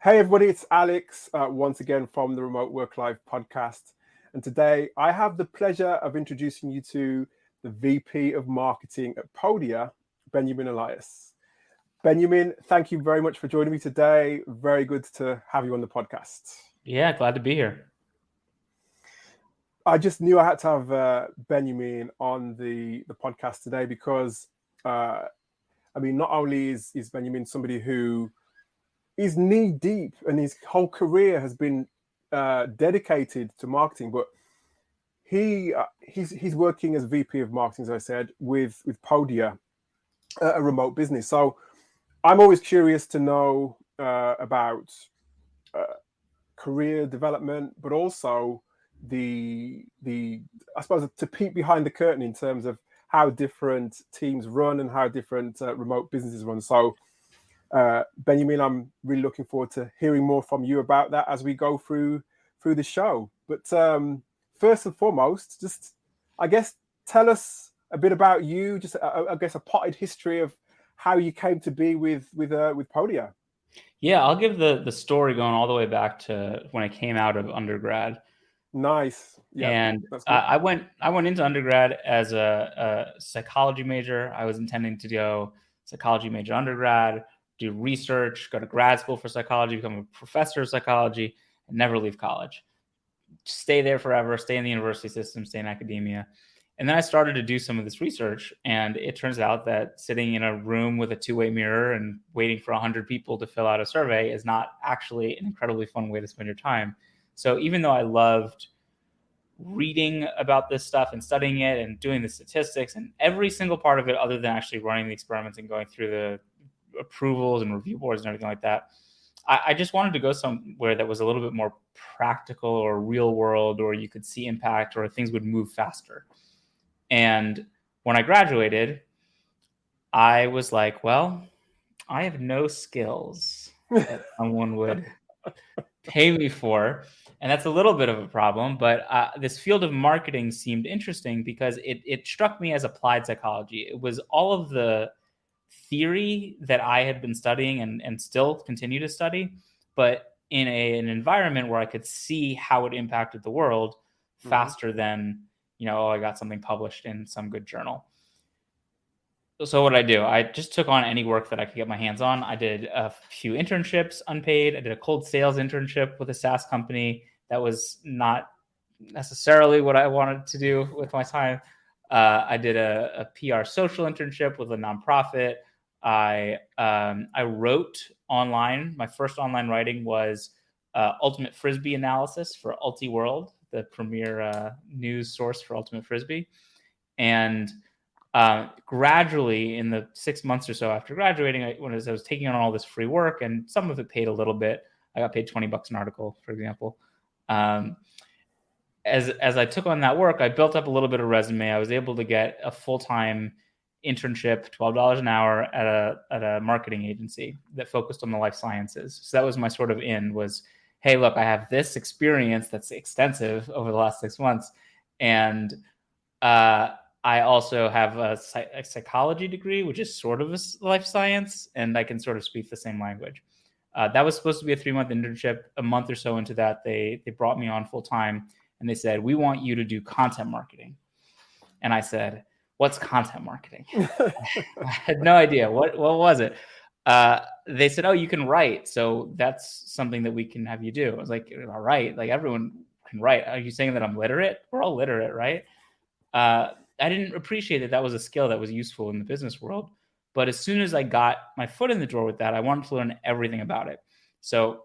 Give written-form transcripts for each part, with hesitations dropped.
Hey everybody, it's Alex once again from the Remote Work Life podcast. And today I have the pleasure of introducing you to the VP of Marketing at Podia, Benyamin Elias. Benyamin, thank you very much for joining me today. Very good to have you on the podcast. Yeah, glad to be here. I just knew I had to have Benyamin on the podcast today because, not only is Benyamin somebody who is knee deep and his whole career has been dedicated to marketing, but he's working as VP of marketing, as I said, with Podia, a remote business. So I'm always curious to know about career development, but also the I suppose to peek behind the curtain in terms of how different teams run and how different remote businesses run. So Benyamin, I'm really looking forward to hearing more from you about that as we go through the show. But first and foremost, just I guess tell us a bit about you. Just I guess a potted history of how you came to be with Podia. Yeah, I'll give the story going all the way back to when I came out of undergrad. Nice. Yeah, and that's good. I went into undergrad as a psychology major. I was intending to go psychology major undergrad, do research, go to grad school for psychology, become a professor of psychology, and never leave college. Stay there forever, stay in the university system, stay in academia. And then I started to do some of this research, and it turns out that sitting in a room with a two-way mirror and waiting for 100 people to fill out a survey is not actually an incredibly fun way to spend your time. So even though I loved reading about this stuff and studying it and doing the statistics and every single part of it other than actually running the experiments and going through the approvals and review boards and everything like that, I just wanted to go somewhere that was a little bit more practical or real world, or you could see impact, or things would move faster. And when I graduated, I was like, well, I have no skills that someone would pay me for. And that's a little bit of a problem. But this field of marketing seemed interesting because it struck me as applied psychology. It was all of the theory that I had been studying and still continue to study, but in an environment where I could see how it impacted the world faster than, I got something published in some good journal. So what did I do? I just took on any work that I could get my hands on. I did a few internships, unpaid. I did a cold sales internship with a SaaS company that was not necessarily what I wanted to do with my time. I did a PR social internship with a nonprofit. I wrote online. My first online writing was Ultimate Frisbee analysis for Ultiworld, the premier news source for Ultimate Frisbee. And gradually, in the 6 months or so after graduating, when I was taking on all this free work, and some of it paid a little bit. I got paid $20 an article, for example. As I took on that work, I built up a little bit of resume. I was able to get a full-time internship, $12 an hour at a marketing agency that focused on the life sciences. So that was my sort of was, hey, look, I have this experience that's extensive over the last 6 months. And I also have a psychology degree, which is sort of a life science, and I can sort of speak the same language. That was supposed to be a 3-month internship. A month or so into that, they brought me on full-time, and they said, we want you to do content marketing. And I said, what's content marketing? I had no idea. What was it? They said, oh, you can write. So that's something that we can have you do. I was like, all right, like everyone can write. Are you saying that I'm literate? We're all literate, right? I didn't appreciate that was a skill that was useful in the business world. But as soon as I got my foot in the door with that, I wanted to learn everything about it. So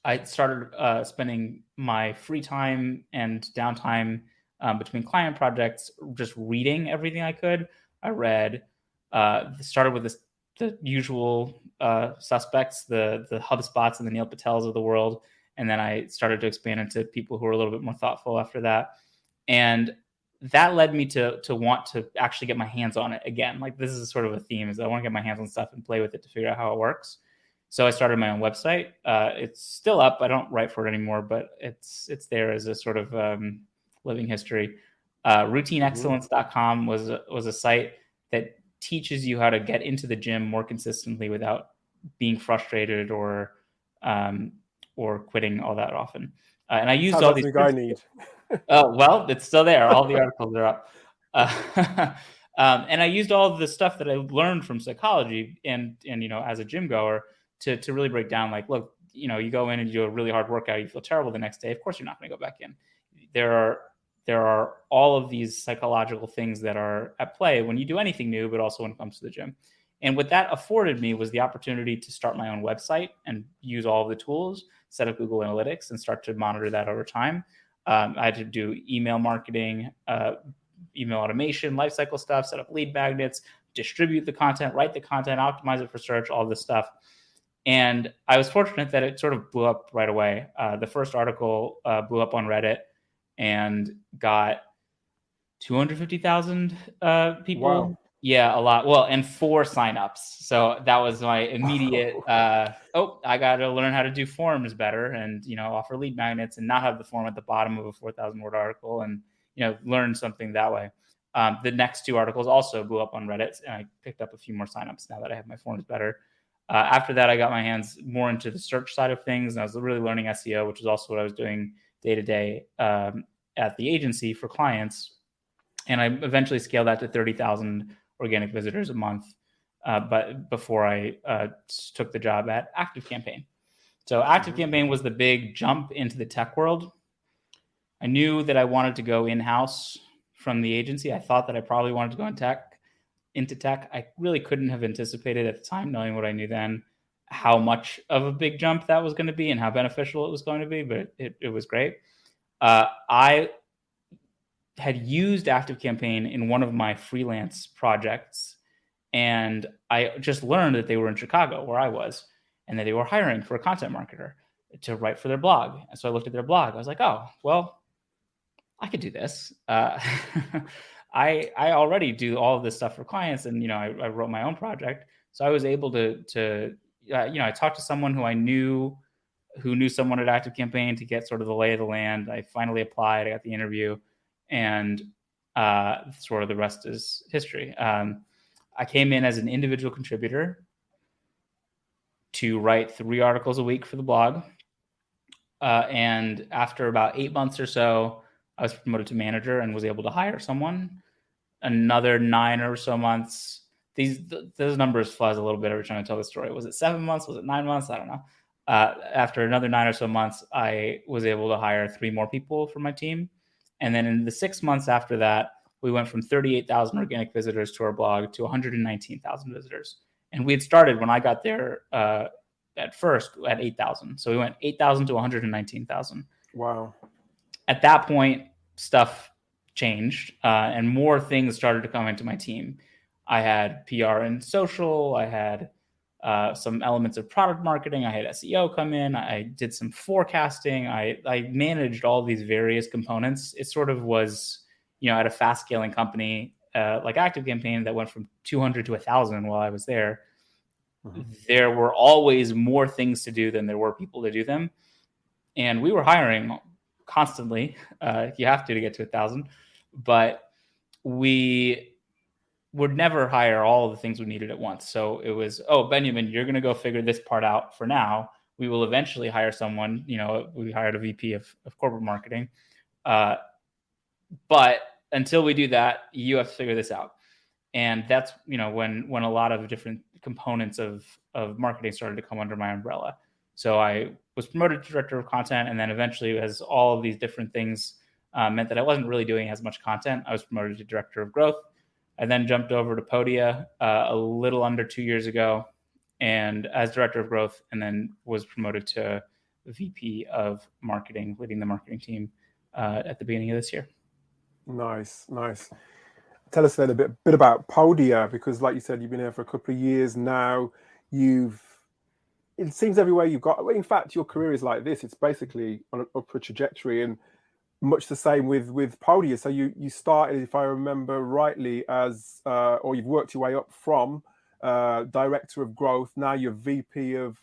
I started spending my free time and downtime between client projects just reading everything I could. I read, started with the usual suspects, the HubSpots and the Neil Patels of the world. And then I started to expand into people who were a little bit more thoughtful after that. And that led me to want to actually get my hands on it again. Like, this is sort of a theme, is I want to get my hands on stuff and play with it to figure out how it works. So I started my own website. It's still up. I don't write for it anymore, but it's there as a sort of living history. RoutineExcellence.com was a site that teaches you how to get into the gym more consistently without being frustrated or or quitting all that often. And I used Sounds all like these something I principles. need. Oh, well, it's still there. All the articles are up. And I used all of the stuff that I learned from psychology and as a gym goer to really break down, like, look, you go in and you do a really hard workout, you feel terrible the next day. Of course, you're not going to go back in. There are all of these psychological things that are at play when you do anything new, but also when it comes to the gym. And what that afforded me was the opportunity to start my own website and use all of the tools, set up Google Analytics, and start to monitor that over time. I had to do email marketing, email automation, lifecycle stuff, set up lead magnets, distribute the content, write the content, optimize it for search, all this stuff. And I was fortunate that it sort of blew up right away. The first article blew up on Reddit and got 250,000 people. Wow. Yeah, a lot. Well, and 4 signups. So that was my immediate, I got to learn how to do forms better and, offer lead magnets and not have the form at the bottom of a 4,000 word article and, learn something that way. The next 2 articles also blew up on Reddit, and I picked up a few more signups now that I have my forms better. After that, I got my hands more into the search side of things, and I was really learning SEO, which is also what I was doing day to day at the agency for clients. And I eventually scaled that to 30,000 organic visitors a month, but before I took the job at ActiveCampaign. So ActiveCampaign was the big jump into the tech world. I knew that I wanted to go in-house from the agency. I thought that I probably wanted to go into tech. I really couldn't have anticipated at the time, knowing what I knew then, how much of a big jump that was going to be and how beneficial it was going to be, but it was great. I had used ActiveCampaign in one of my freelance projects, and I just learned that they were in Chicago, where I was, and that they were hiring for a content marketer to write for their blog. And so I looked at their blog. I was like, oh, well, I could do this. I already do all of this stuff for clients, and I wrote my own project, so I was able to I talked to someone who I knew who knew someone at ActiveCampaign to get sort of the lay of the land. I finally applied. I got the interview, and sort of the rest is history. I came in as an individual contributor to write 3 articles a week for the blog. And after about 8 months or so, I was promoted to manager and was able to hire someone. Another 9 or so months. Those numbers fuzz a little bit every time I tell the story. Was it 7 months? Was it 9 months? I don't know. After another 9 or so months, I was able to hire 3 more people for my team. And then in the 6 months after that, we went from 38,000 organic visitors to our blog to 119,000 visitors. And we had started when I got there at first at 8,000. So we went 8,000 to 119,000. Wow. At that point, stuff changed and more things started to come into my team. I had PR and social. I had some elements of product marketing. I had SEO come in. I did some forecasting. I managed all these various components. It sort of was, at a fast scaling company like ActiveCampaign that went from 200 to 1,000 while I was there. Mm-hmm. There were always more things to do than there were people to do them. And we were hiring constantly. You have to get to 1,000. But we would never hire all of the things we needed at once. So it was, Benjamin, you're going to go figure this part out for now. We will eventually hire someone. We hired a VP of corporate marketing. But until we do that, you have to figure this out. And that's, when a lot of different components of marketing started to come under my umbrella. So I was promoted to director of content. And then eventually, as all of these different things meant that I wasn't really doing as much content, I was promoted to director of growth. I then jumped over to Podia a little under 2 years ago, and as director of growth, and then was promoted to VP of marketing, leading the marketing team at the beginning of this year. Nice. Tell us then a bit about Podia, because like you said, you've been here for a couple of years now. It seems everywhere you've got, in fact, your career is like this. It's basically on an upward trajectory, and much the same with Podia. So you started, if I remember rightly, as or you've worked your way up from director of growth. Now you're VP of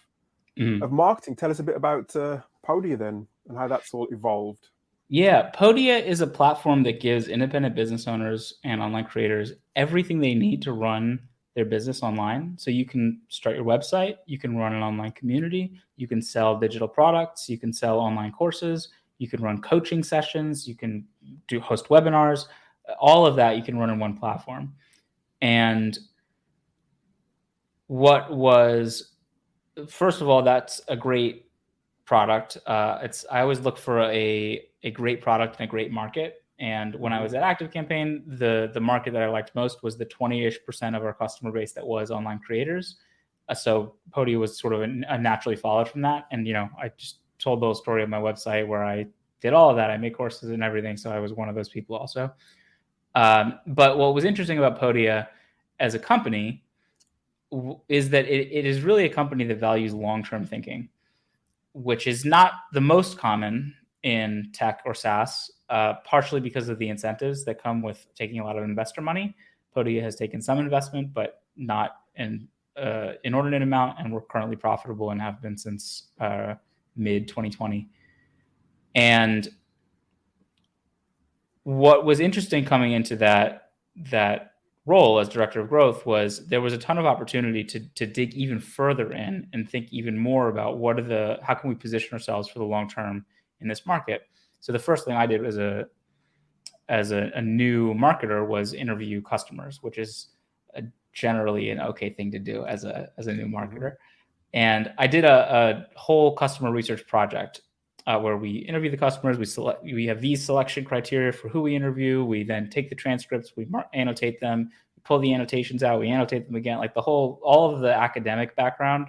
marketing. Tell us a bit about Podia then, and how that's all evolved. Yeah, Podia is a platform that gives independent business owners and online creators everything they need to run their business online. So you can start your website, you can run an online community, you can sell digital products, you can sell online courses, you can run coaching sessions, you can host webinars, all of that you can run in one platform. And first of all, that's a great product. I always look for a great product in a great market. And when I was at ActiveCampaign, the market that I liked most was the 20-ish% of our customer base that was online creators. So Podia was sort of a naturally followed from that. And, I just told the whole story on my website where I did all of that. I made courses and everything. So I was one of those people also. But what was interesting about Podia as a company is that it is really a company that values long-term thinking, which is not the most common in tech or SaaS, partially because of the incentives that come with taking a lot of investor money. Podia has taken some investment, but not an inordinate amount, and we're currently profitable and have been since mid-2020. And what was interesting coming into that role as director of growth was there was a ton of opportunity to dig even further in and think even more about how can we position ourselves for the long term in this market. So the first thing I did as a new marketer was interview customers, which is generally an okay thing to do as a new marketer. And I did a whole customer research project where we interview the customers. We have these selection criteria for who we interview. We then take the transcripts, we annotate them, we pull the annotations out, we annotate them again. Like all of the academic background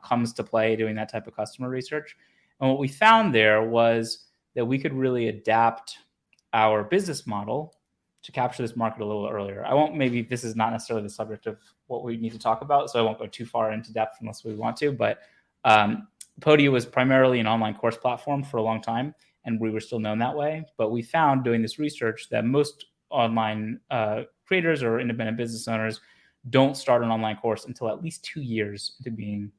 comes to play doing that type of customer research. And what we found there was that we could really adapt our business model to capture this market a little earlier. Maybe this is not necessarily the subject of what we need to talk about, so I won't go too far into depth unless we want to, but Podia was primarily an online course platform for a long time, and we were still known that way. But we found doing this research that most online creators or independent business owners don't start an online course until at least 2 years into being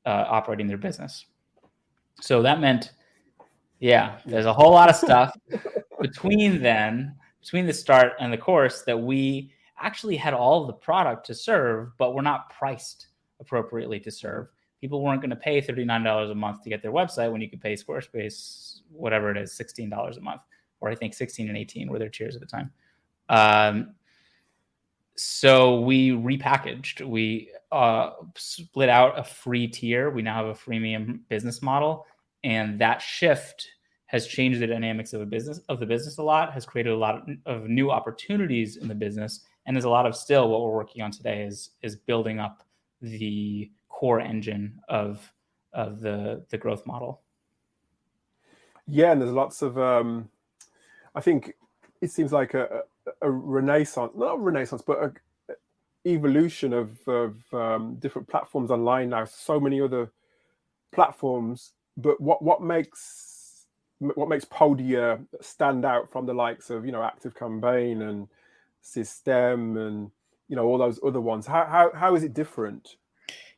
operating their business. So that meant, there's a whole lot of stuff between the start and the course that we actually had all of the product to serve, but we're not priced appropriately to serve. People weren't going to pay $39 a month to get their website when you could pay Squarespace, whatever it is, $16 a month, or I think 16 and 18 were their tiers at the time. So we repackaged. We split out a free tier. We now have a freemium business model, and that shift has changed the dynamics of the business a lot, has created a lot of new opportunities in the business, and there's a lot of still what we're working on today is building up the core engine of the growth model. Yeah, and there's lots of I think it seems like a renaissance, not a renaissance, but a evolution of different platforms online now. So many other platforms, but what makes Podia stand out from the likes of ActiveCampaign and System and all those other ones? How is it different?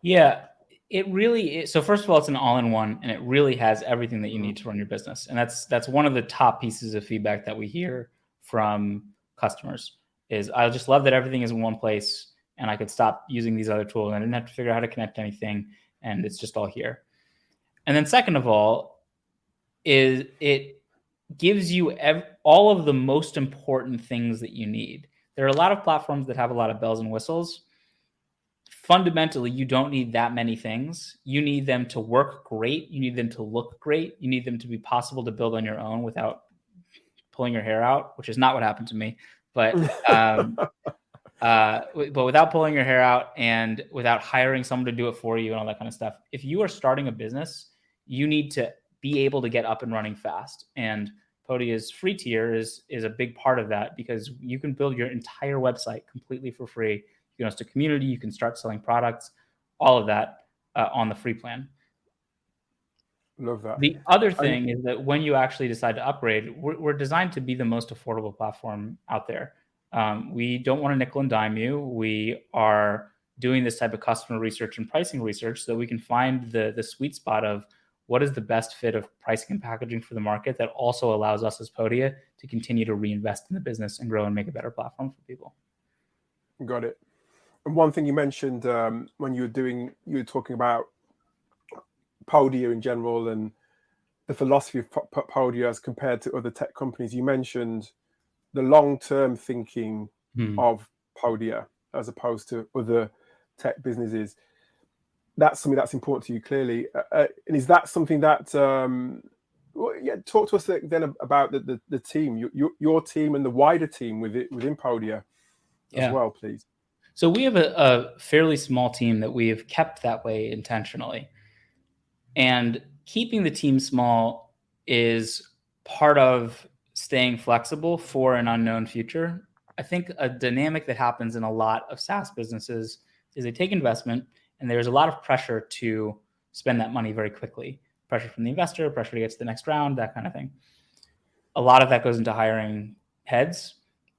Yeah, it really is. So first of all, it's an all-in-one, and it really has everything that you need to run your business. And that's one of the top pieces of feedback that we hear from customers is, I just love that everything is in one place and I could stop using these other tools and I didn't have to figure out how to connect to anything, and it's just all here. And then second of all, is it gives you all of the most important things that you need. There are a lot of platforms that have a lot of bells and whistles. Fundamentally, you don't need that many things. You need them to work great. You need them to look great. You need them to be possible to build on your own without pulling your hair out, which is not what happened to me. But but without pulling your hair out and without hiring someone to do it for you and all that kind of stuff. If you are starting a business, you need to be able to get up and running fast. And Podia's free tier is a big part of that, because you can build your entire website completely for free. You can host a community, you can start selling products, all of that on the free plan. Love that. The other thing is that when you actually decide to upgrade, we're designed to be the most affordable platform out there. We don't want to nickel and dime you. We are doing this type of customer research and pricing research so that we can find the sweet spot of what is the best fit of pricing and packaging for the market that also allows us as Podia to continue to reinvest in the business and grow and make a better platform for people. Got it. And one thing you mentioned when you were talking about Podia in general and the philosophy of Podia as compared to other tech companies, you mentioned the long-term thinking of Podia as opposed to other tech businesses. That's something that's important to you, clearly. And is that something that talk to us then about the team, your team and the wider team within Podia as well, please. So we have a fairly small team that we have kept that way intentionally. And keeping the team small is part of staying flexible for an unknown future. I think a dynamic that happens in a lot of SaaS businesses is they take investment and there's a lot of pressure to spend that money very quickly. Pressure from the investor, pressure to get to the next round, that kind of thing. A lot of that goes into hiring heads.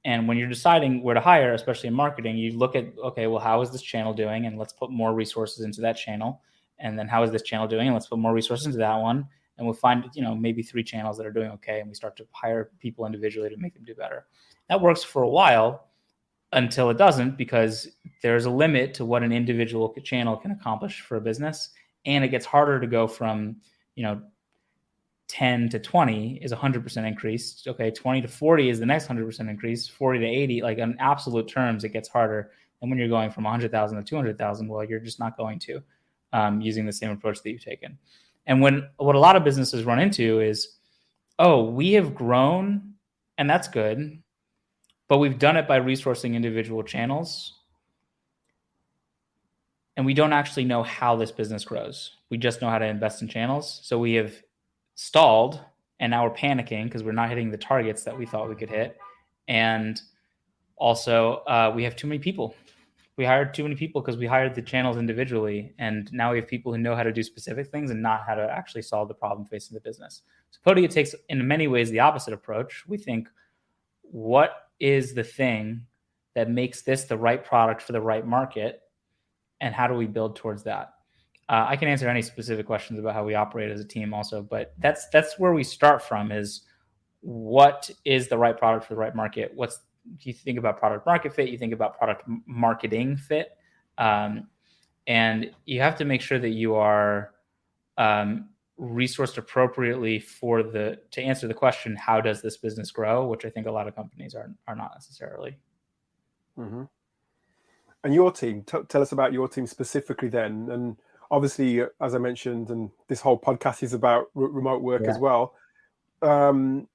And when you're deciding where to hire, especially in marketing, you look at, okay, well, how is this channel doing? And let's put more resources into that channel. And then how is this channel doing? And let's put more resources into that one. And we'll find, maybe 3 channels that are doing okay. And we start to hire people individually to make them do better. That works for a while until it doesn't, because there's a limit to what an individual channel can accomplish for a business. And it gets harder to go from, 10 to 20 is 100% increase. Okay, 20 to 40 is the next 100% increase. 40 to 80, like in absolute terms, it gets harder. And when you're going from 100,000 to 200,000, well, you're just not going to using the same approach that you've taken. And what a lot of businesses run into is, oh, we have grown, and that's good, but we've done it by resourcing individual channels. And we don't actually know how this business grows. We just know how to invest in channels. So we have stalled, and now we're panicking because we're not hitting the targets that we thought we could hit. And also, we have too many people. We hired too many people because we hired the channels individually. And now we have people who know how to do specific things and not how to actually solve the problem facing the business. So Podia takes, in many ways, the opposite approach. We think, what is the thing that makes this the right product for the right market? And how do we build towards that? I can answer any specific questions about how we operate as a team also, but that's where we start from, is what is the right product for the right market? You think about product market fit, you think about product marketing fit. And you have to make sure that you are resourced appropriately to answer the question, how does this business grow? Which I think a lot of companies are not necessarily. Mm-hmm. And your team, tell us about your team specifically then. And obviously, as I mentioned, and this whole podcast is about remote work as well. Where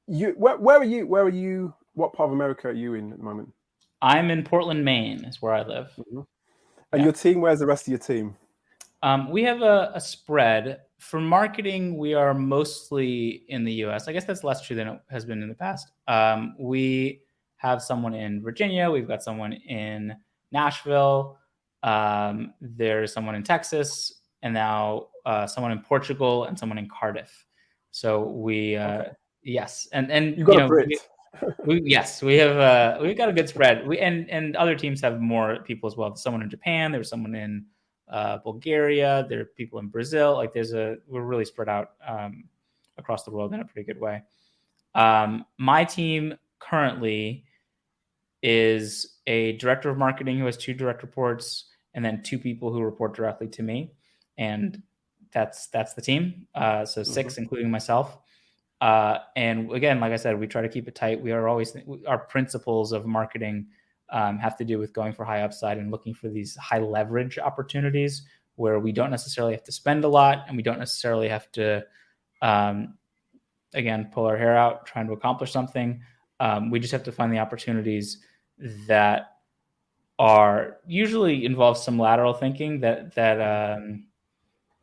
are you? What part of America are you in at the moment? I'm in Portland, Maine, is where I live. Mm-hmm. And your team, where's the rest of your team? We have a spread. For marketing, we are mostly in the US. I guess that's less true than it has been in the past. We have someone in Virginia. We've got someone in Nashville. There's someone in Texas, and now someone in Portugal and someone in Cardiff. So we, yes, and you got a Brit. Yes, we've got a good spread. And other teams have more people as well. There's someone in Japan. There's someone in Bulgaria. There are people in Brazil. Like we're really spread out across the world in a pretty good way. My team currently is a director of marketing who has 2 direct reports, and then 2 people who report directly to me. And that's the team. So 6, including myself. And again, like I said, we try to keep it tight. Our principles of marketing have to do with going for high upside and looking for these high leverage opportunities where we don't necessarily have to spend a lot, and we don't necessarily have to, again, pull our hair out trying to accomplish something. We just have to find the opportunities that are usually involve some lateral thinking that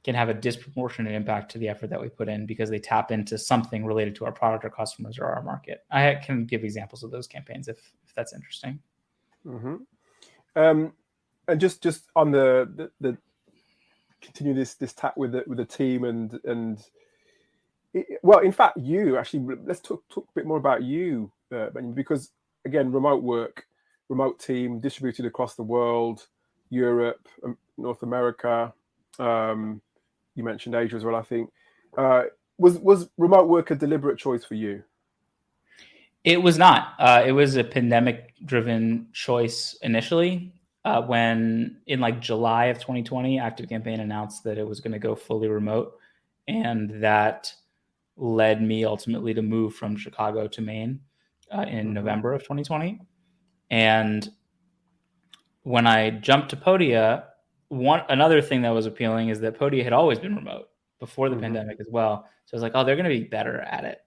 can have a disproportionate impact to the effort that we put in, because they tap into something related to our product or customers or our market. I can give examples of those campaigns if that's interesting. Mm-hmm. And just on the continue this tack with the team and well, in fact, you actually, let's talk a bit more about you, Benjamin, because again, remote team distributed across the world, Europe, North America. You mentioned Asia as well, I think. Was remote work a deliberate choice for you? It was not. It was a pandemic-driven choice initially. when in like July of 2020, ActiveCampaign announced that it was going to go fully remote, and that led me ultimately to move from Chicago to Maine in November of 2020. And when I jumped to Podia, another thing that was appealing is that Podia had always been remote before the pandemic as well. So I was like, oh, they're going to be better at it.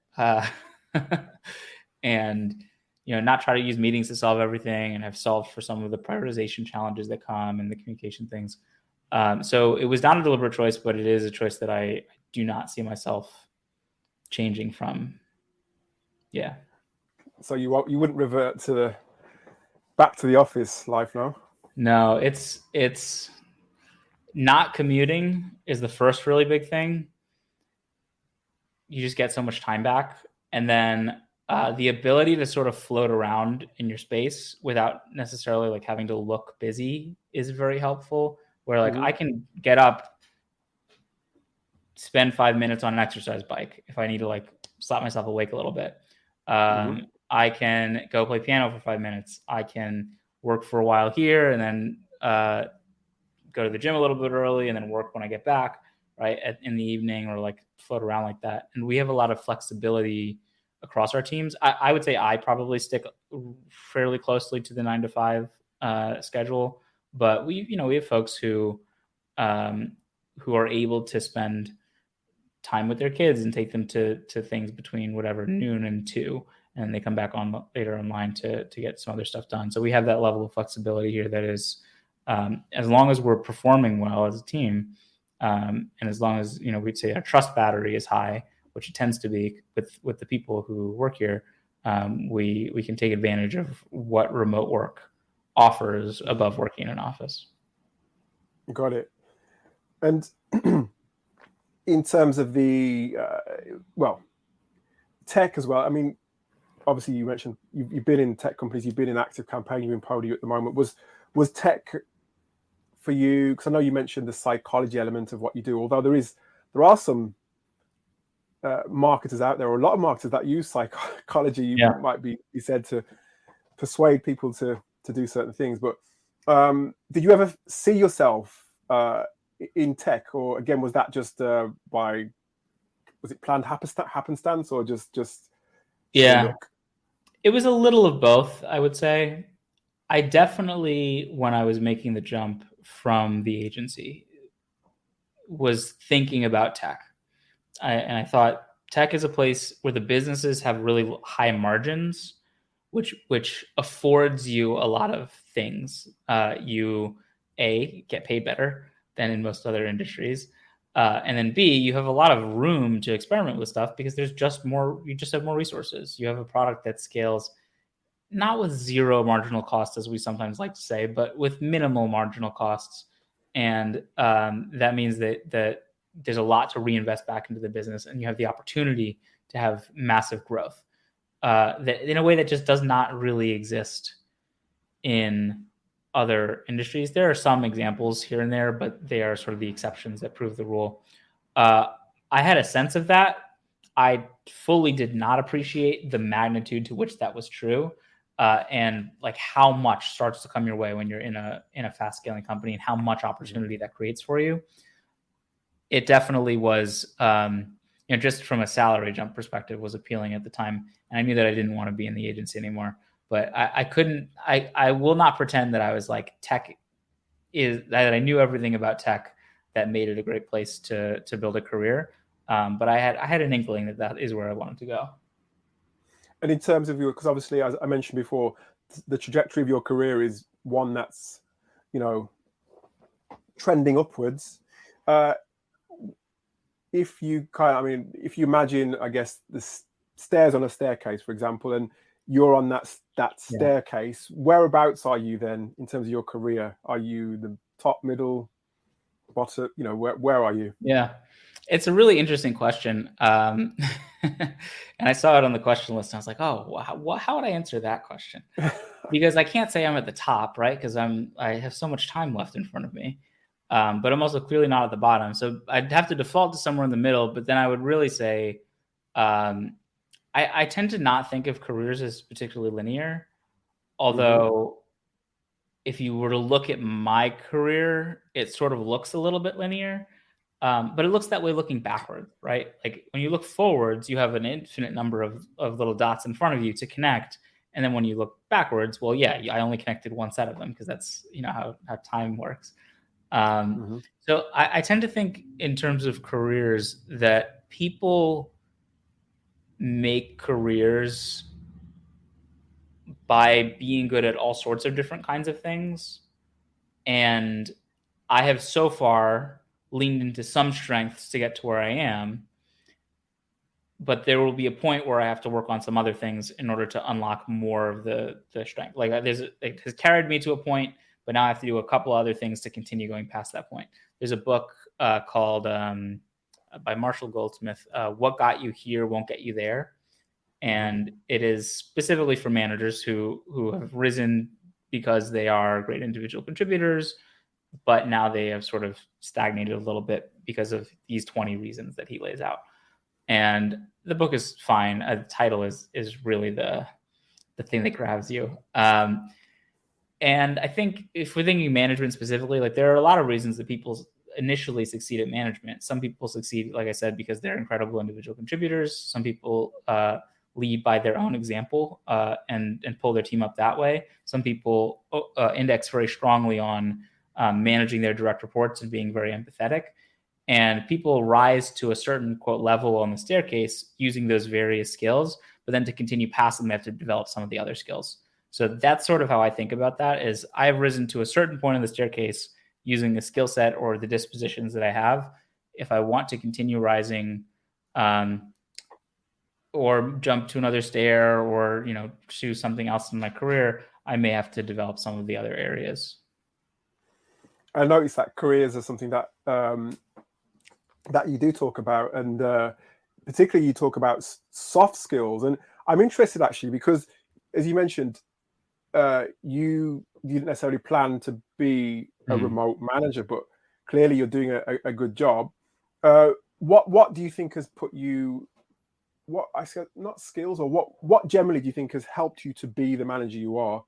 And, not try to use meetings to solve everything, and have solved for some of the prioritization challenges that come and the communication things. So it was not a deliberate choice, but it is a choice that I do not see myself changing from. Yeah. So you wouldn't revert back to the office life now? No, it's not commuting is the first really big thing. You just get so much time back. And then the ability to sort of float around in your space without necessarily like having to look busy is very helpful, where like I can get up, spend 5 minutes on an exercise bike if I need to like slap myself awake a little bit. I can go play piano for 5 minutes. I can work for a while here and then go to the gym a little bit early and then work when I get back, right, in the evening, or like float around like that. And we have a lot of flexibility across our teams. I would say I probably stick fairly closely to the 9 to 5 schedule, but we have folks who are able to spend time with their kids and take them to things between whatever noon and 2, and they come back on later online to get some other stuff done. So we have that level of flexibility here that is, as long as we're performing well as a team, and as long as we'd say our trust battery is high, which it tends to be with the people who work here, we can take advantage of what remote work offers above working in an office. Got it. And in terms of the tech as well, I mean, obviously you mentioned you've been in tech companies, you've been in ActiveCampaign, you're in Podia at the moment. Was tech for you, because I know you mentioned the psychology element of what you do, although there are some marketers out there, or a lot of marketers that use psychology, might be said, to persuade people to do certain things. But did you ever see yourself in tech, or again, was that just was it planned happenstance, or just luck? It was a little of both, I would say. I definitely, when I was making the jump from the agency, was thinking about tech. And I thought tech is a place where the businesses have really high margins, which affords you a lot of things. You get paid better than in most other industries, and then B, you have a lot of room to experiment with stuff because there's just more. You just have more resources. You have a product that scales not with zero marginal cost, as we sometimes like to say, but with minimal marginal costs, and that means that there's a lot to reinvest back into the business, and you have the opportunity to have massive growth that in a way that just does not really exist in other industries. There are some examples here and there, but they are sort of the exceptions that prove the rule. I had a sense of that. I fully did not appreciate the magnitude to which that was true, and like how much starts to come your way when you're in a fast scaling company, and how much opportunity that creates for you. It definitely was, just from a salary jump perspective, was appealing at the time. And I knew that I didn't want to be in the agency anymore, but I will not pretend that I was like that I knew everything about tech that made it a great place to build a career. But I had an inkling that is where I wanted to go. And in terms of because obviously, as I mentioned before, the trajectory of your career is one that's, trending upwards. If you imagine, I guess, the stairs on a staircase, for example, and you're on that staircase, whereabouts are you then in terms of your career? Are you the top, middle, bottom? Where are you? Yeah, it's a really interesting question. And I saw it on the question list, and I was like, oh, how would I answer that question? Because I can't say I'm at the top, right? Because I have so much time left in front of me. But I'm also clearly not at the bottom. So I'd have to default to somewhere in the middle. But then I would really say I tend to not think of careers as particularly linear. Although if you were to look at my career, it sort of looks a little bit linear, but it looks that way looking backwards, right? Like when you look forwards, you have an infinite number of little dots in front of you to connect. And then when you look backwards, well, yeah, I only connected one set of them because that's, you know, how time works. So I tend to think in terms of careers that people make careers by being good at all sorts of different kinds of things. And I have so far leaned into some strengths to get to where I am, but there will be a point where I have to work on some other things in order to unlock more of the strength. Like it has carried me to a point, but now I have to do a couple other things to continue going past that point. There's a book called by Marshall Goldsmith, What Got You Here Won't Get You There. And it is specifically for managers who have risen because they are great individual contributors, but now they have sort of stagnated a little bit because of these 20 reasons that he lays out. And the book is fine. The title is really the thing that grabs you. And I think if we're thinking management specifically, like there are a lot of reasons that people initially succeed at management. Some people succeed, like I said, because they're incredible individual contributors. Some people lead by their own example and pull their team up that way. Some people index very strongly on managing their direct reports and being very empathetic. And people rise to a certain, quote, level on the staircase using those various skills, but then to continue past them, they have to develop some of the other skills. So that's sort of how I think about that is I've risen to a certain point on the staircase using the skill set or the dispositions that I have. If I want to continue rising or jump to another stair or, you know, choose something else in my career, I may have to develop some of the other areas. I noticed that careers are something that that you do talk about, and particularly you talk about soft skills. And I'm interested actually because, as you mentioned, you didn't necessarily plan to be a remote manager, but clearly you're doing a good job. What do you think has put you? What I said, not skills, or what generally do you think has helped you to be the manager you are?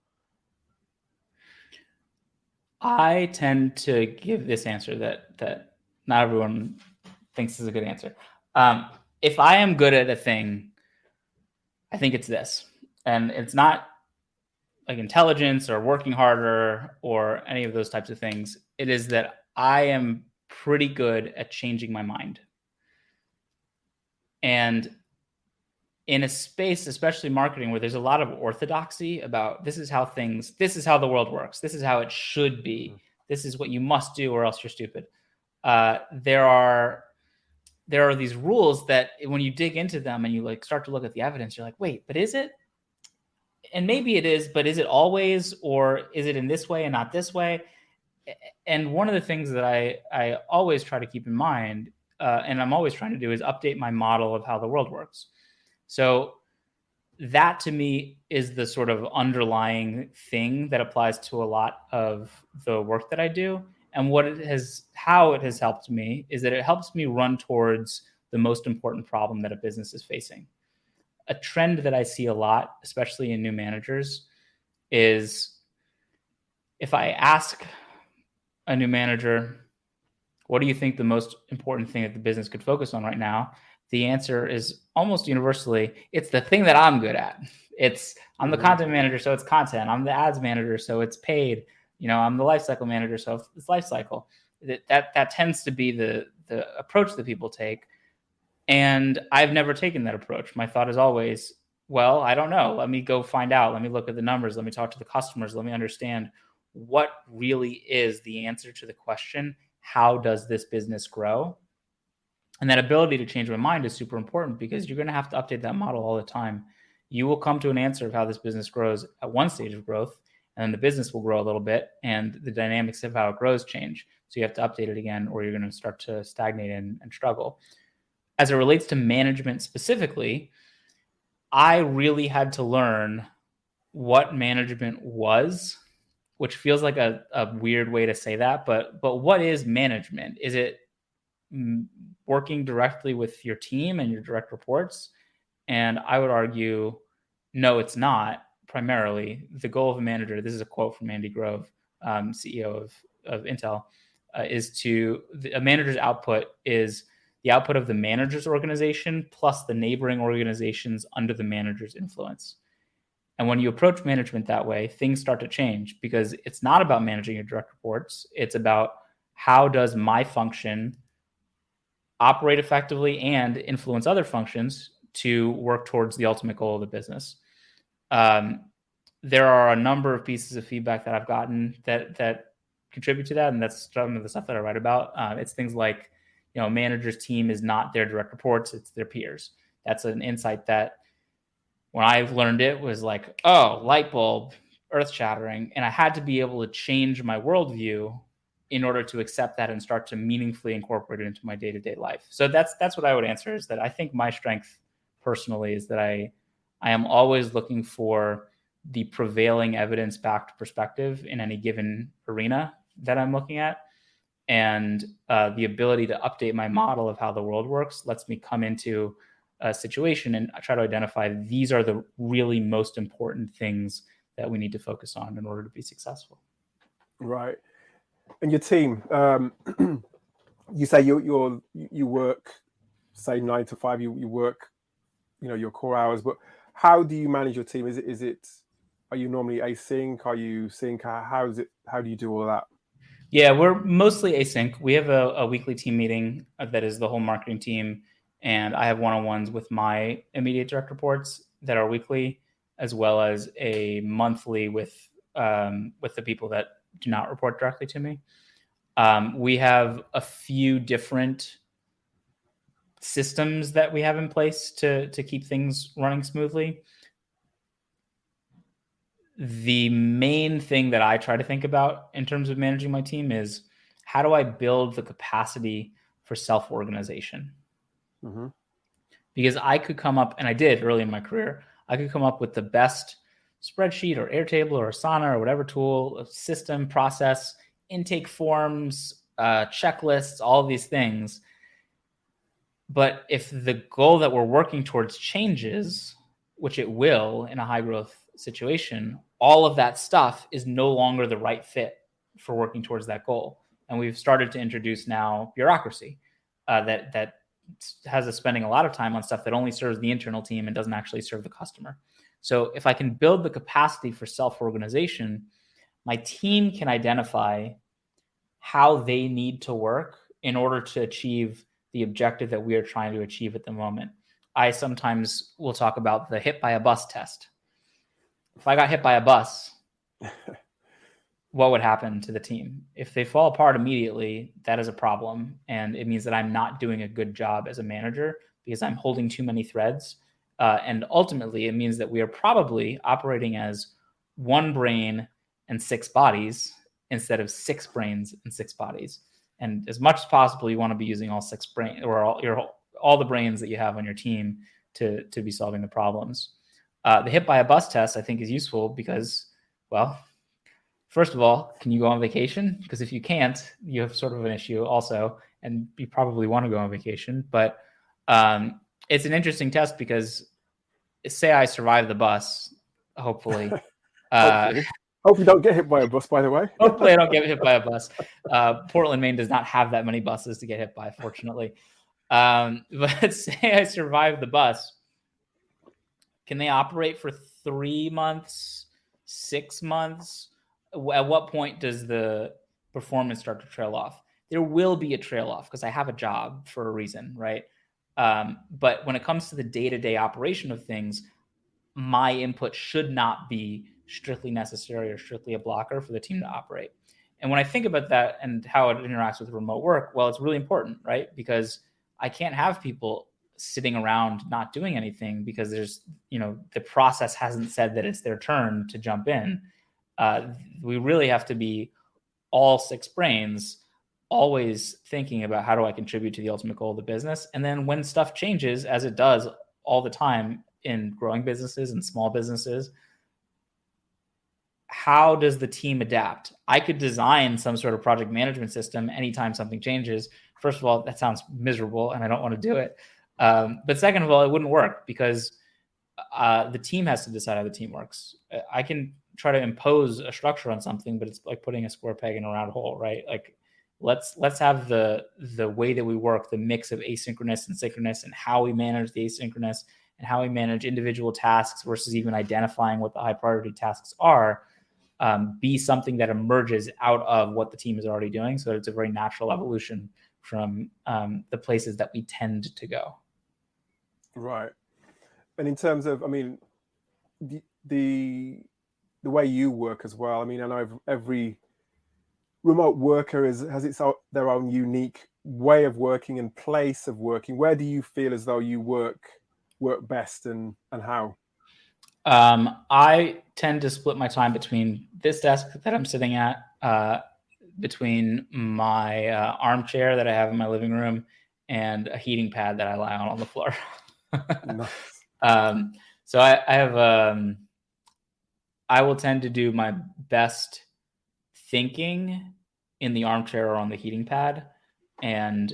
I tend to give this answer that not everyone thinks is a good answer. If I am good at a thing, I think it's this. And it's not like intelligence or working harder or any of those types of things. It is that I am pretty good at changing my mind. And in a space, especially marketing, where there's a lot of orthodoxy about this is how the world works. This is how it should be. This is what you must do or else you're stupid. There are these rules that when you dig into them and you like start to look at the evidence, you're like, wait, but is it? And maybe it is, but is it always, or is it in this way and not this way? And one of the things that I always try to keep in mind, and I'm always trying to do, is update my model of how the world works. So that to me is the sort of underlying thing that applies to a lot of the work that I do. And how it has helped me is that it helps me run towards the most important problem that a business is facing. A trend that I see a lot, especially in new managers, is if I ask a new manager, what do you think the most important thing that the business could focus on right now? The answer is almost universally, it's the thing that I'm good at. I'm the content manager, so it's content. I'm the ads manager, so it's paid. You know, I'm the lifecycle manager, so it's lifecycle. That tends to be the approach that people take. And I've never taken that approach. My thought is always, well, I don't know. Let me go find out. Let me look at the numbers. Let me talk to the customers. Let me understand what really is the answer to the question, how does this business grow? And that ability to change my mind is super important because you're going to have to update that model all the time. You will come to an answer of how this business grows at one stage of growth, and then the business will grow a little bit, and the dynamics of how it grows change. So you have to update it again, or you're going to start to stagnate and struggle. As it relates to management specifically, I really had to learn what management was, which feels like a weird way to say that, but what is management? Is it working directly with your team and your direct reports? And I would argue, no, it's not primarily. The goal of a manager, this is a quote from Andy Grove, CEO of Intel, is a manager's output is the output of the manager's organization plus the neighboring organizations under the manager's influence. And when you approach management that way, things start to change, because it's not about managing your direct reports. It's about, how does my function operate effectively and influence other functions to work towards the ultimate goal of the business. There are a number of pieces of feedback that I've gotten that contribute to that, and that's some of the stuff that I write about. It's things like, a manager's team is not their direct reports, it's their peers. That's an insight that, when I learned it, was like, oh, light bulb, earth-shattering, and I had to be able to change my worldview in order to accept that and start to meaningfully incorporate it into my day-to-day life. So that's what I would answer, is that I think my strength personally is that I am always looking for the prevailing evidence-backed perspective in any given arena that I'm looking at. And the ability to update my model of how the world works lets me come into a situation and try to identify, these are the really most important things that we need to focus on in order to be successful. Right. And your team, you say you work, say 9 to 5. You work, your core hours. But how do you manage your team? Is it? Are you normally async? Are you sync? How is it? How do you do all of that? Yeah, we're mostly async. We have a weekly team meeting that is the whole marketing team, and I have one-on-ones with my immediate direct reports that are weekly, as well as a monthly with the people that do not report directly to me. We have a few different systems that we have in place to keep things running smoothly. The main thing that I try to think about in terms of managing my team is, how do I build the capacity for self-organization? Mm-hmm. Because I could come up, and I did early in my career, I could come up with the best spreadsheet or Airtable or Asana or whatever tool, system, process, intake forms, checklists, all of these things. But if the goal that we're working towards changes, which it will in a high growth situation, all of that stuff is no longer the right fit for working towards that goal. And we've started to introduce now bureaucracy that has us spending a lot of time on stuff that only serves the internal team and doesn't actually serve the customer. So if I can build the capacity for self-organization, my team can identify how they need to work in order to achieve the objective that we are trying to achieve at the moment. I sometimes will talk about the hit by a bus test. If I got hit by a bus, what would happen to the team? If they fall apart immediately, that is a problem. And it means that I'm not doing a good job as a manager, because I'm holding too many threads. And ultimately, it means that we are probably operating as one brain and 6 bodies instead of 6 brains and 6 bodies. And as much as possible, you want to be using all 6 brains, or all the brains that you have on your team to be solving the problems. The hit by a bus test, I think, is useful because, well, first of all, can you go on vacation? Because if you can't, you have sort of an issue also, and you probably want to go on vacation. But it's an interesting test because, say I survive the bus, hopefully. Hope you don't get hit by a bus, by the way. Hopefully I don't get hit by a bus. Portland, Maine does not have that many buses to get hit by, fortunately. But say I survive the bus. Can they operate for 3 months, 6 months? At what point does the performance start to trail off? There will be a trail off because I have a job for a reason, right? But when it comes to the day-to-day operation of things, my input should not be strictly necessary or strictly a blocker for the team to operate. And when I think about that and how it interacts with remote work, well, it's really important, right? Because I can't have people sitting around not doing anything because there's, the process hasn't said that it's their turn to jump in. We really have to be all 6 brains, always thinking about, how do I contribute to the ultimate goal of the business? And then when stuff changes, as it does all the time in growing businesses and small businesses, how does the team adapt? I could design some sort of project management system anytime something changes. First of all, that sounds miserable and I don't want to do it. But second of all, it wouldn't work because the team has to decide how the team works. I can try to impose a structure on something, but it's like putting a square peg in a round hole, right? Like let's have the way that we work, the mix of asynchronous and synchronous, and how we manage the asynchronous and how we manage individual tasks versus even identifying what the high priority tasks are, be something that emerges out of what the team is already doing. So it's a very natural evolution from the places that we tend to go. Right. And in terms of, I mean, the way you work as well, I mean, I know every remote worker has their own unique way of working and place of working. Where do you feel as though you work best, and how? I tend to split my time between this desk that I'm sitting at, between my armchair that I have in my living room, and a heating pad that I lie on the floor. Nice. So I have, I will tend to do my best thinking in the armchair or on the heating pad. And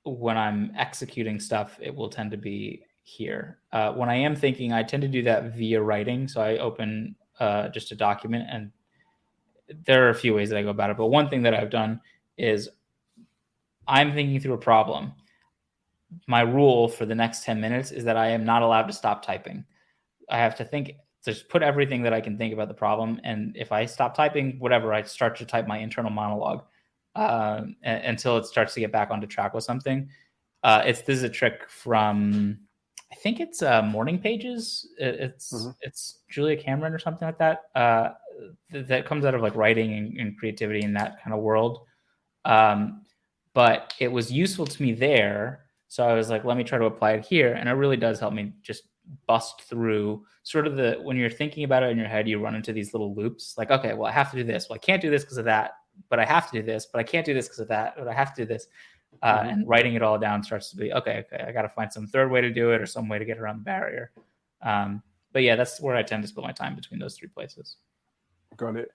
when I'm executing stuff, it will tend to be here. When I am thinking, I tend to do that via writing. So I open just a document, and there are a few ways that I go about it. But one thing that I've done is I'm thinking through a problem. My rule for the next 10 minutes is that I am not allowed to stop typing. I have to think, just put everything that I can think about the problem. And if I stop typing, whatever, I start to type my internal monologue until it starts to get back onto track with something. This is a trick from, I think it's Morning Pages. It's Julia Cameron or something like that. That comes out of like writing and creativity in that kind of world. But it was useful to me there. So I was like, let me try to apply it here. And it really does help me just bust through sort of when you're thinking about it in your head, you run into these little loops. Like, okay, well, I have to do this. Well, I can't do this because of that, but I have to do this, but I can't do this because of that, but I have to do this. And writing it all down starts to be, okay, I got to find some third way to do it or some way to get around the barrier. But yeah, that's where I tend to split my time between those three places. Got it.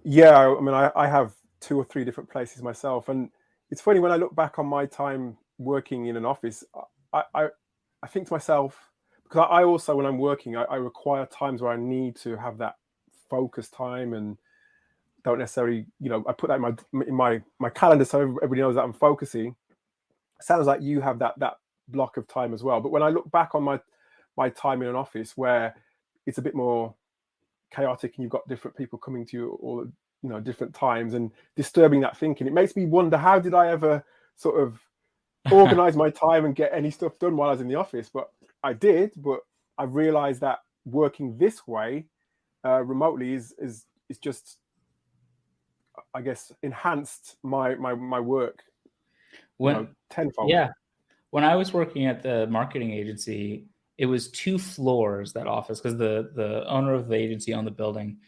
Yeah, I mean, I have 2 or 3 different places myself. And it's funny, when I look back on my time working in an office, I think to myself, because I also, when I'm working, I require times where I need to have that focus time, and don't necessarily, I put that in my calendar so everybody knows that I'm focusing. Sounds like you have that block of time as well. But when I look back on my time in an office where it's a bit more chaotic and you've got different people coming to you all different times and disturbing that thinking, it makes me wonder, how did I ever sort of organize my time and get any stuff done while I was in the office? But I did. But I realized that working this way remotely is just, I guess, enhanced my work tenfold. Yeah. When I was working at the marketing agency, it was 2 floors, that office, because the owner of the agency owned the building.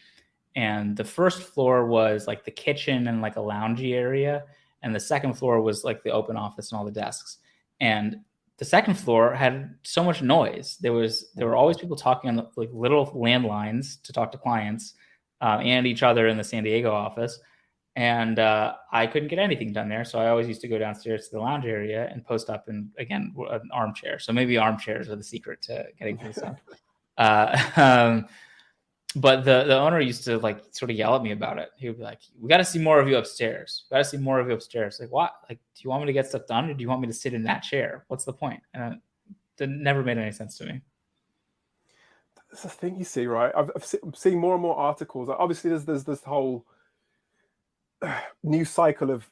And the first floor was like the kitchen and like a loungy area. And the second floor was like the open office and all the desks. And the second floor had so much noise. There were always people talking on the like little landlines to talk to clients and each other in the San Diego office. And I couldn't get anything done there. So I always used to go downstairs to the lounge area and post up in, again, an armchair. So maybe armchairs are the secret to getting things done. But the owner used to like sort of yell at me about it. He would be like, "We got to see more of you upstairs. We got to see more of you upstairs." Like, what? Like, do you want me to get stuff done, or do you want me to sit in that chair? What's the point? And it never made any sense to me. That's the thing, you see, right? I've seen more and more articles. Obviously, there's this whole new cycle of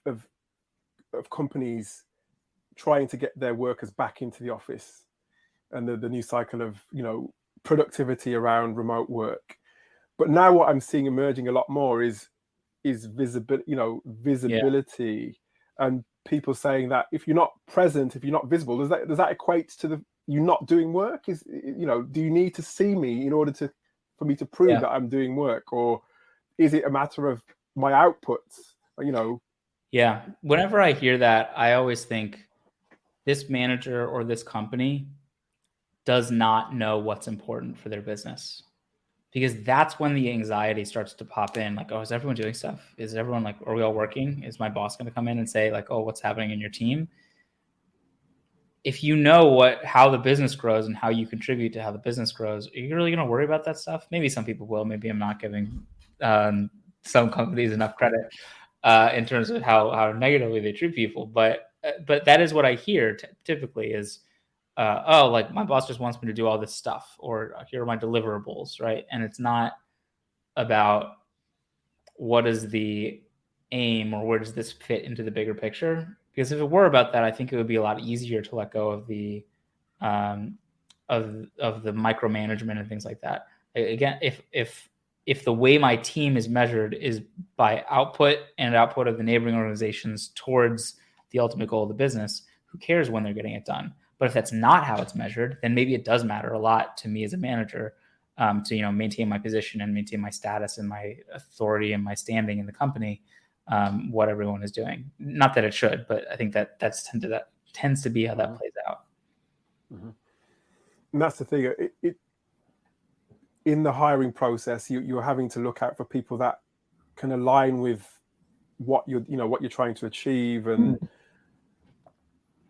companies trying to get their workers back into the office, and the new cycle of productivity around remote work. But now what I'm seeing emerging a lot more is visibility, and people saying that if you're not present, if you're not visible, does that equate to you not doing work? Do you need to see me in order for me to prove that I'm doing work, or is it a matter of my outputs? Yeah. Whenever I hear that, I always think this manager or this company does not know what's important for their business. Because that's when the anxiety starts to pop in. Like, oh, is everyone doing stuff? Is everyone like, are we all working? Is my boss going to come in and say like, oh, what's happening in your team? if you know how the business grows and how you contribute to how the business grows, are you really going to worry about that stuff? Maybe some people will. Maybe I'm not giving some companies enough credit in terms of how negatively they treat people. But that is what I hear typically is, like my boss just wants me to do all this stuff, or here are my deliverables, right? And it's not about what is the aim or where does this fit into the bigger picture. Because if it were about that, I think it would be a lot easier to let go of the of the micromanagement and things like that. Again, if the way my team is measured is by output of the neighboring organizations towards the ultimate goal of the business, who cares when they're getting it done? But if that's not how it's measured, then maybe it does matter a lot to me as a manager to maintain my position and maintain my status and my authority and my standing in the company. What everyone is doing. Not that it should, but I think that tends to be how that plays out. Mm-hmm. And that's the thing. In the hiring process, you're having to look out for people that can align with what you're trying to achieve, and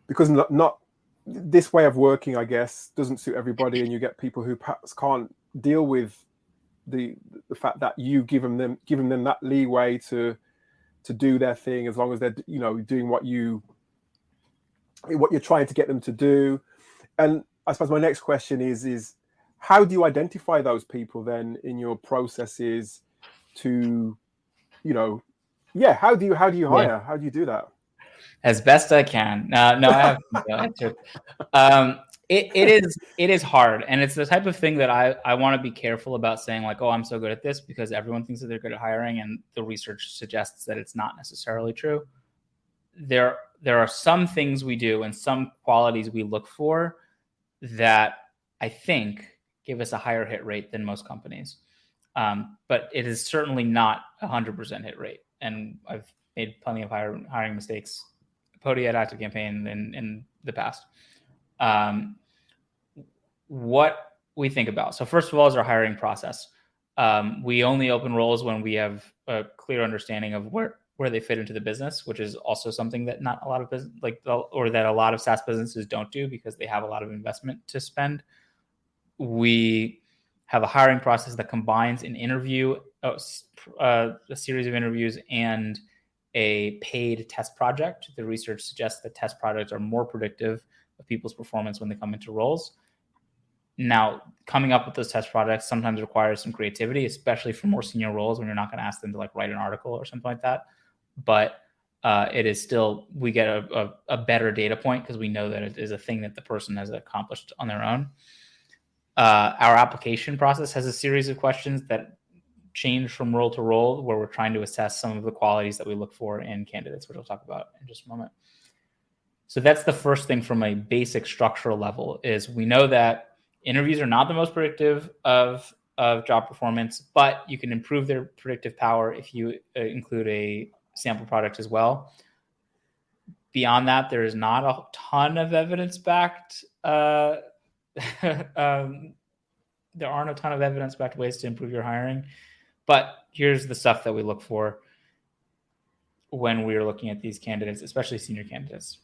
because not this way of working, I guess, doesn't suit everybody, and you get people who perhaps can't deal with the fact that you giving them that leeway to do their thing, as long as they're doing what you're trying to get them to do. And I suppose my next question is how do you identify those people then in your processes to how do you hire? How do you do that? As best I can. No, I have no answer. It is hard, and it's the type of thing that I want to be careful about saying like, oh, I'm so good at this, because everyone thinks that they're good at hiring, and the research suggests that it's not necessarily true. There are some things we do and some qualities we look for that I think give us a higher hit rate than most companies. But it is certainly not 100% hit rate, and I've made plenty of hiring mistakes, Podi at Active Campaign in the past. What we think about. So first of all is our hiring process. We only open roles when we have a clear understanding of where they fit into the business, which is also something that not a lot of business or that a lot of SaaS businesses don't do because they have a lot of investment to spend. We have a hiring process that combines an interview, a series of interviews, and a paid test project. The research suggests that test projects are more predictive of people's performance when they come into roles. Now, coming up with those test projects sometimes requires some creativity, especially for more senior roles when you're not going to ask them to like write an article or something like that. But it is still, we get a better data point because we know that it is a thing that the person has accomplished on their own. Our application process has a series of questions that change from role to role, where we're trying to assess some of the qualities that we look for in candidates, which I'll talk about in just a moment. So that's the first thing from a basic structural level, is we know that interviews are not the most predictive of job performance, but you can improve their predictive power if you include a sample product as well. Beyond that, there is not a ton of evidence-backed there aren't a ton of evidence-backed ways to improve your hiring, but here's the stuff that we look for when we are looking at these candidates, especially senior candidates.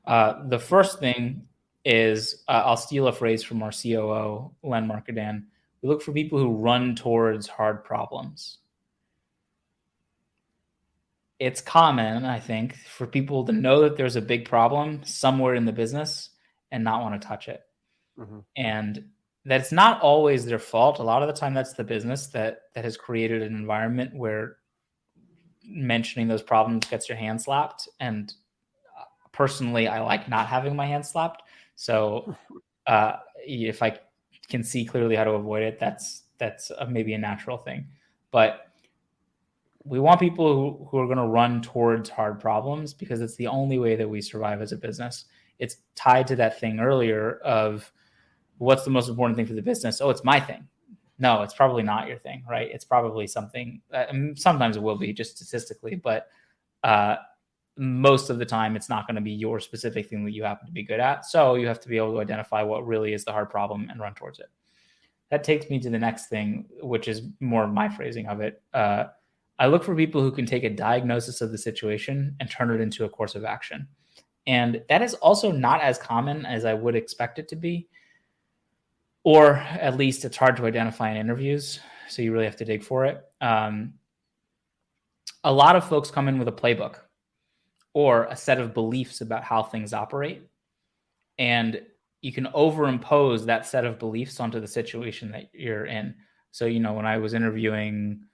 The first thing is, I'll steal a phrase from our COO, Len Markadan. We look for people who run towards hard problems. It's common, I think, for people to know that there's a big problem somewhere in the business and not want to touch it. Mm-hmm. And that's not always their fault. A lot of the time that's the business that has created an environment where mentioning those problems gets your hand slapped. And personally, I like not having my hand slapped. So if I can see clearly how to avoid it, that's maybe a natural thing. But we want people who are going to run towards hard problems, because it's the only way that we survive as a business. It's tied to that thing earlier of what's the most important thing for the business? Oh, it's my thing. No, it's probably not your thing, right? It's probably something, sometimes it will be just statistically, but most of the time it's not going to be your specific thing that you happen to be good at. So you have to be able to identify what really is the hard problem and run towards it. That takes me to the next thing, which is more my phrasing of it. I look for people who can take a diagnosis of the situation and turn it into a course of action. And that is also not as common as I would expect it to be, or at least it's hard to identify in interviews. So you really have to dig for it. A lot of folks come in with a playbook or a set of beliefs about how things operate. And you can overimpose that set of beliefs onto the situation that you're in. So, when I was interviewing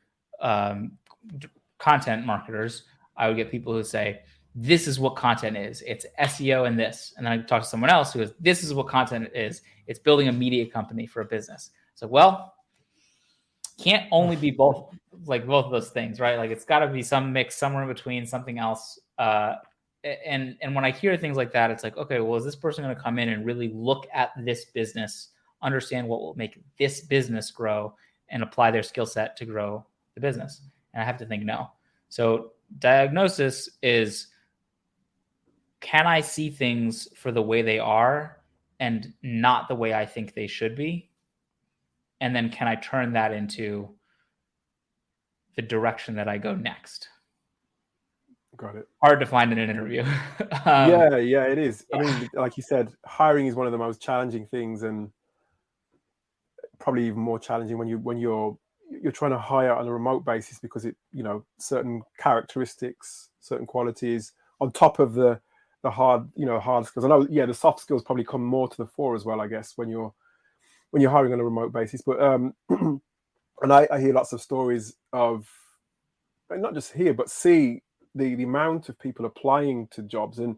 content marketers, I would get people who say, this is what content is. It's SEO and this. And then I talk to someone else who goes, this is what content is. It's building a media company for a business. So, well, can't only be both of those things, right? Like, it's got to be some mix somewhere in between, something else. And when I hear things like that, it's like, okay, well, is this person going to come in and really look at this business, understand what will make this business grow, and apply their skill set to grow the business? And I have to think no. So diagnosis is, can I see things for the way they are and not the way I think they should be? And then can I turn that into the direction that I go next? Got it. Hard to find in an interview. Yeah, it is. Yeah. I mean, like you said, hiring is one of the most challenging things, and probably even more challenging when you're trying to hire on a remote basis, because it, certain characteristics, certain qualities on top of the hard skills. I know, the soft skills probably come more to the fore as well, I guess, when you're hiring on a remote basis. But and I hear lots of stories of, and not just hear, but see the amount of people applying to jobs, and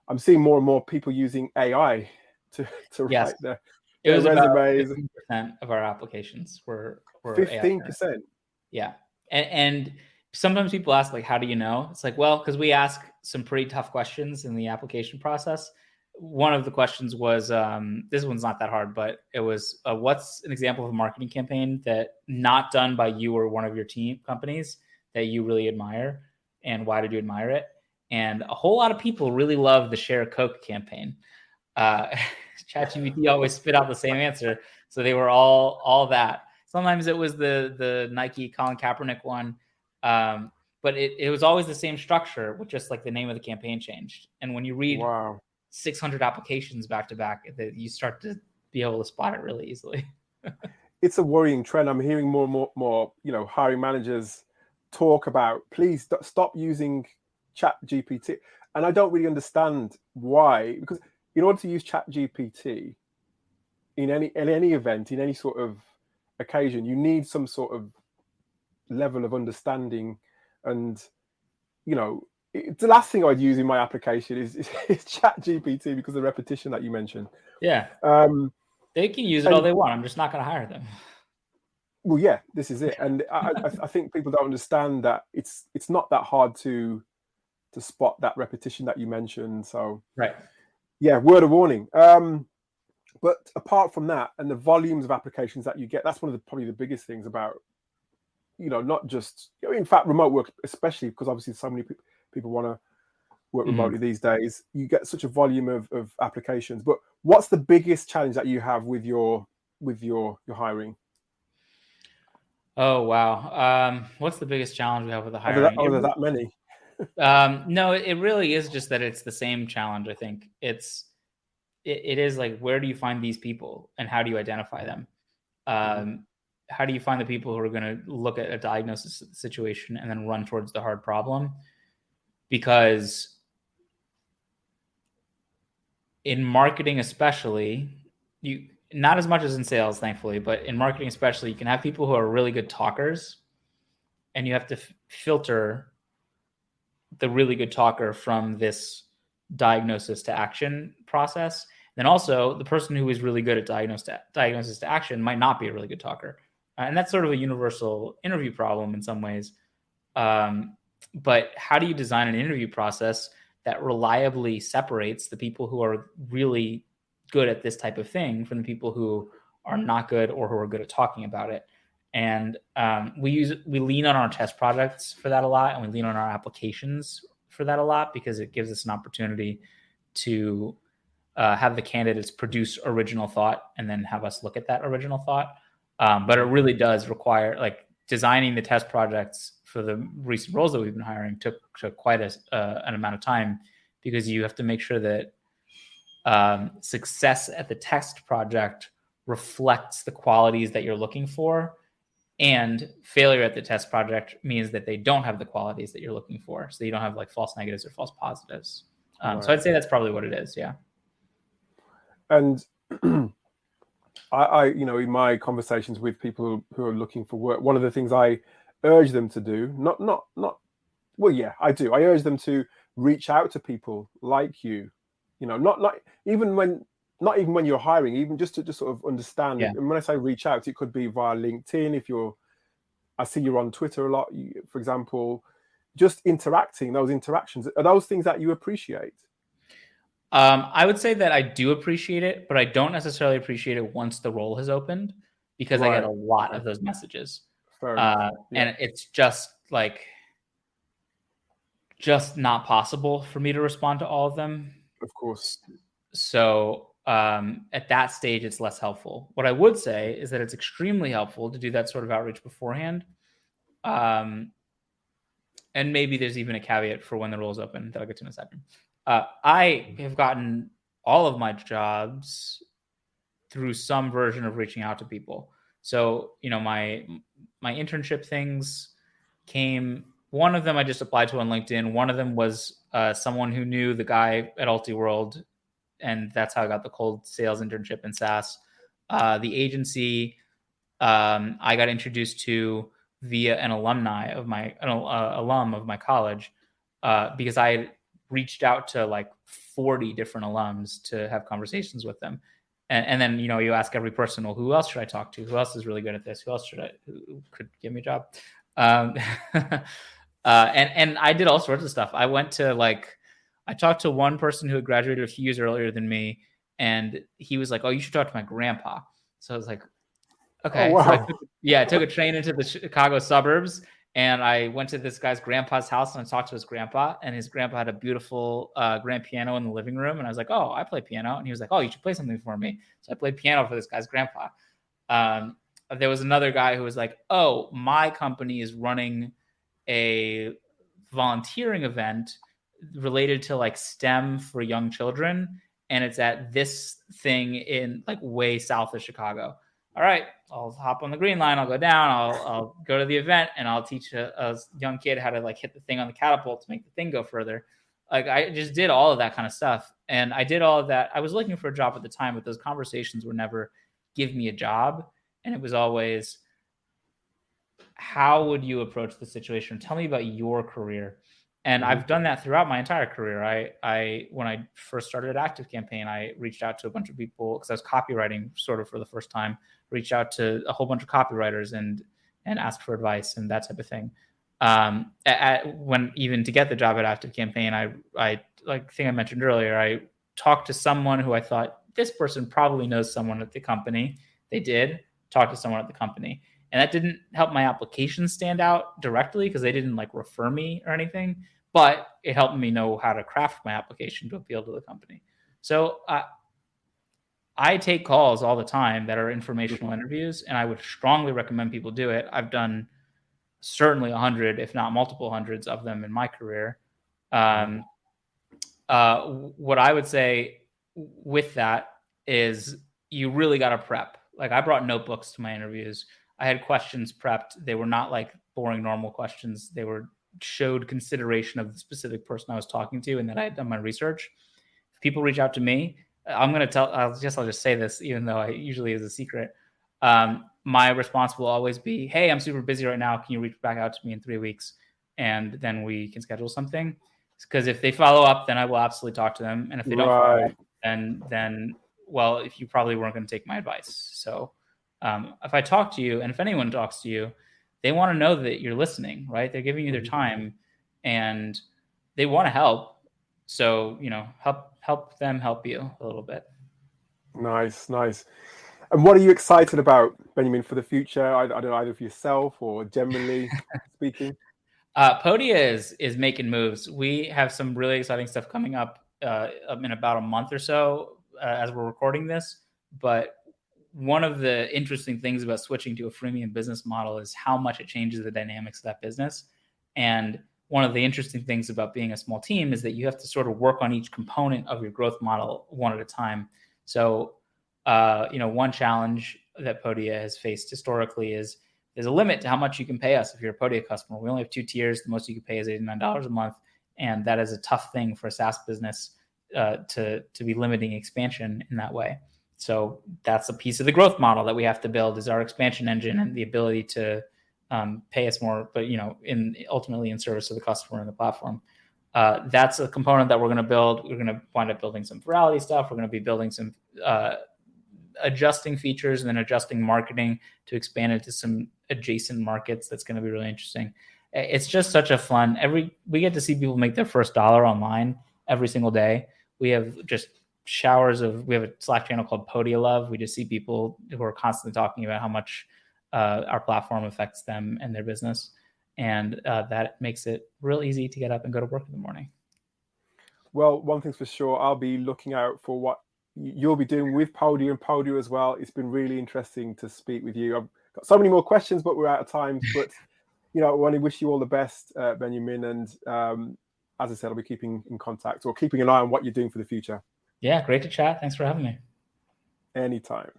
I'm seeing more and more people using AI to write their resumes. 15% of our applications were 15%. Yeah, and sometimes people ask, like, how do you know? It's like, well, because we ask some pretty tough questions in the application process. One of the questions was, this one's not that hard, but it was, what's an example of a marketing campaign that not done by you or one of your team companies that you really admire, and why did you admire it? And a whole lot of people really love the Share a Coke campaign. ChatGPT always spit out the same answer, so they were all that. Sometimes it was the Nike Colin Kaepernick one, but it was always the same structure, with just like the name of the campaign changed. And when you read 600 applications back to back, you start to be able to spot it really easily. It's a worrying trend. I'm hearing more and more, hiring managers talk about, please stop using ChatGPT. And I don't really understand why, because in order to use ChatGPT in any event, in any sort of occasion, you need some sort of level of understanding. And the last thing I'd use in my application is ChatGPT, because of the repetition that you mentioned. Yeah. They can use it all they want. I'm just not going to hire them. Well, yeah, this is it. And I think people don't understand that it's not that hard to spot that repetition that you mentioned. So, right. Yeah, word of warning. But apart from that, and the volumes of applications that you get, that's one of probably the biggest things about, not just, in fact, remote work, especially because obviously so many people want to work remotely these days. You get such a volume of applications. But what's the biggest challenge that you have with your hiring? Oh, wow. What's the biggest challenge we have with the hiring? Are there that many? No, it really is just that it's the same challenge. I think it is like, where do you find these people and how do you identify them? How do you find the people who are going to look at a diagnosis situation and then run towards the hard problem? Because in marketing, especially, not as much as in sales, thankfully, but in marketing especially, you can have people who are really good talkers, and you have to filter the really good talker from this diagnosis to action process. Then also, the person who is really good at diagnosis to action might not be a really good talker. And that's sort of a universal interview problem in some ways. But how do you design an interview process that reliably separates the people who are really good at this type of thing from the people who are not good or who are good at talking about it? And we lean on our test projects for that a lot, and we lean on our applications for that a lot, because it gives us an opportunity to have the candidates produce original thought and then have us look at that original thought. But it really does require, like, designing the test projects for the recent roles that we've been hiring took quite an amount of time, because you have to make sure that success at the test project reflects the qualities that you're looking for, and failure at the test project means that they don't have the qualities that you're looking for. So you don't have like false negatives or false positives. Right. So I'd say that's probably what it is. Yeah. And I, in my conversations with people who are looking for work, one of the things I urge them to do, well, yeah, I do. I urge them to reach out to people like you, not even when you're hiring, even just to sort of understand. Yeah. And when I say reach out, it could be via LinkedIn. I see you're on Twitter a lot, for example, just interacting, those interactions. Are those things that you appreciate? I would say that I do appreciate it, but I don't necessarily appreciate it once the role has opened, because I get a lot of those messages. And it's just not possible for me to respond to all of them. Of course. So at that stage, it's less helpful. What I would say is that it's extremely helpful to do that sort of outreach beforehand. And maybe there's even a caveat for when the role is open that I'll get to in a second. I have gotten all of my jobs through some version of reaching out to people. So, my internship things came. One of them I just applied to on LinkedIn. One of them was someone who knew the guy at Ultiworld, and that's how I got the cold sales internship in SaaS. The agency I got introduced to via an alum of my college, because I reached out to like 40 different alums to have conversations with them. And then, you ask every person, well, who else should I talk to? Who else is really good at this? Who could give me a job? And I did all sorts of stuff. I went to I talked to one person who had graduated a few years earlier than me, and he was like, oh, you should talk to my grandpa. So I was like, okay. Oh, wow. So I took a train into the Chicago suburbs, and I went to this guy's grandpa's house and I talked to his grandpa, and his grandpa had a beautiful grand piano in the living room. And I was like, oh, I play piano. And he was like, oh, you should play something for me. So I played piano for this guy's grandpa. There was another guy who was like, oh, my company is running a volunteering event related to STEM for young children. And it's at this thing in way south of Chicago. All right, I'll hop on the green line. I'll go down. I'll go to the event, and I'll teach a young kid how to hit the thing on the catapult to make the thing go further. I just did all of that kind of stuff, and I did all of that. I was looking for a job at the time, but those conversations were never give me a job, and it was always, how would you approach the situation? Tell me about your career. And I've done that throughout my entire career. When I first started at ActiveCampaign, I reached out to a bunch of people because I was copywriting sort of for the first time. Reached out to a whole bunch of copywriters and asked for advice and that type of thing. When even to get the job at ActiveCampaign, I think I mentioned earlier, I talked to someone who I thought, this person probably knows someone at the company. They did talk to someone at the company. And that didn't help my application stand out directly because they didn't refer me or anything, but it helped me know how to craft my application to appeal to the company. So I take calls all the time that are informational interviews, and I would strongly recommend people do it. I've done certainly 100, if not multiple hundreds of them in my career. What I would say with that is you really got to prep. I brought notebooks to my interviews. I had questions prepped. They were not boring normal questions. They showed consideration of the specific person I was talking to and that I had done my research. If people reach out to me, I'll just say this, even though it usually is a secret. My response will always be, hey, I'm super busy right now. Can you reach back out to me in 3 weeks? And then we can schedule something. Because if they follow up, then I will absolutely talk to them. And if they don't follow up, then if you probably weren't going to take my advice. So if I talk to you, and if anyone talks to you, they want to know that you're listening, right? They're giving you their time and they want to help. So, help them help you a little bit. Nice. And what are you excited about, Benjamin, for the future? I don't know, either for yourself or generally speaking. Podia is making moves. We have some really exciting stuff coming up in about a month or so as we're recording this. But one of the interesting things about switching to a freemium business model is how much it changes the dynamics of that business. And one of the interesting things about being a small team is that you have to sort of work on each component of your growth model one at a time. So, one challenge that Podia has faced historically is there's a limit to how much you can pay us if you're a Podia customer. We only have 2 tiers. The most you can pay is $89 a month. And that is a tough thing for a SaaS business to be limiting expansion in that way. So that's a piece of the growth model that we have to build, is our expansion engine and the ability to pay us more, but ultimately in service of the customer and the platform. That's a component that we're going to build. We're going to wind up building some virality stuff. We're going to be building some adjusting features and then adjusting marketing to expand into some adjacent markets. That's going to be really interesting. It's just such a fun. We get to see people make their first dollar online every single day. We have just we have a Slack channel called Podia Love. We just see people who are constantly talking about how much our platform affects them and their business. And that makes it real easy to get up and go to work in the morning. Well, one thing's for sure, I'll be looking out for what you'll be doing with Podia and Podia as well. It's been really interesting to speak with you. I've got so many more questions, but we're out of time. But I want to wish you all the best, Benyamin. And as I said, I'll be keeping in contact or keeping an eye on what you're doing for the future. Yeah, great to chat. Thanks for having me. Anytime.